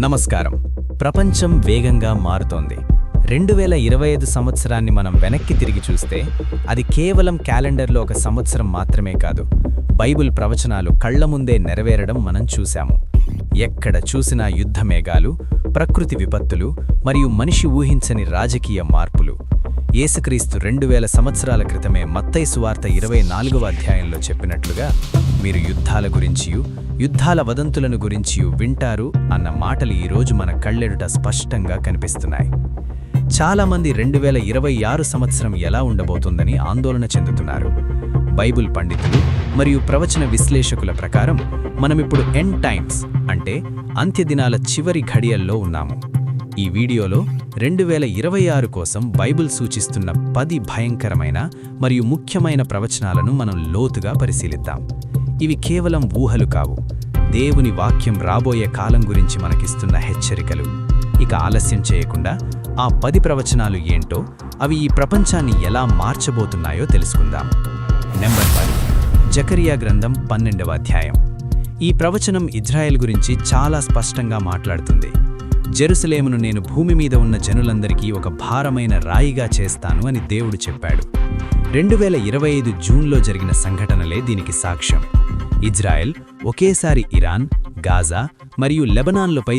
నమస్కారం. ప్రపంచం వేగంగా మారుతోంది. 2025 సంవత్సరాన్ని మనం వెనక్కి తిరిగి చూస్తే అది కేవలం క్యాలెండర్లో ఒక సంవత్సరం మాత్రమే కాదు, బైబిల్ ప్రవచనాలు కళ్ల ముందే నెరవేరడం మనం చూశాము. ఎక్కడ చూసినా యుద్ధ మేఘాలు, ప్రకృతి విపత్తులు మరియు మనిషి ఊహించని రాజకీయ మార్పులు. యేసుక్రీస్తు 2000 సంవత్సరాల క్రితమే మత్తయి సువార్త 24వ అధ్యాయంలో చెప్పినట్లుగా, మీరు యుద్ధాల గురించియు యుద్ధాల వదంతులను గురించియు వింటారు అన్న మాటలు ఈరోజు మన కళ్ళెదుట స్పష్టంగా కనిపిస్తున్నాయి. చాలామంది 2026 సంవత్సరం ఎలా ఉండబోతుందని ఆందోళన చెందుతున్నారు. బైబిల్ పండితులు మరియు ప్రవచన విశ్లేషకుల ప్రకారం మనమిప్పుడు ఎండ్ టైమ్స్ అంటే అంత్యదినాల చివరి ఘడియల్లో ఉన్నాము. ఈ వీడియోలో 2026 కోసం బైబిల్ సూచిస్తున్న 10 భయంకరమైన మరియు ముఖ్యమైన ప్రవచనాలను మనం లోతుగా పరిశీలిద్దాం. ఇవి కేవలం ఊహలు కావు, దేవుని వాక్యం రాబోయే కాలం గురించి మనకిస్తున్న హెచ్చరికలు. ఇక ఆలస్యం చేయకుండా ఆ 10 ప్రవచనాలు ఏంటో, అవి ఈ ప్రపంచాన్ని ఎలా మార్చబోతున్నాయో తెలుసుకుందాం. నెంబర్ 10, జకరియా గ్రంథం 12వ అధ్యాయం. ఈ ప్రవచనం ఇజ్రాయెల్ గురించి చాలా స్పష్టంగా మాట్లాడుతుంది. జెరూసలేమును నేను భూమి మీద ఉన్న జనులందరికీ ఒక భారమైన రాయిగా చేస్తాను అని దేవుడు చెప్పాడు. 2025 జూన్లో జరిగిన సంఘటనలే దీనికి సాక్ష్యం. ఇజ్రాయెల్ ఒకేసారి ఇరాన్, గాజా మరియు లెబనాన్లపై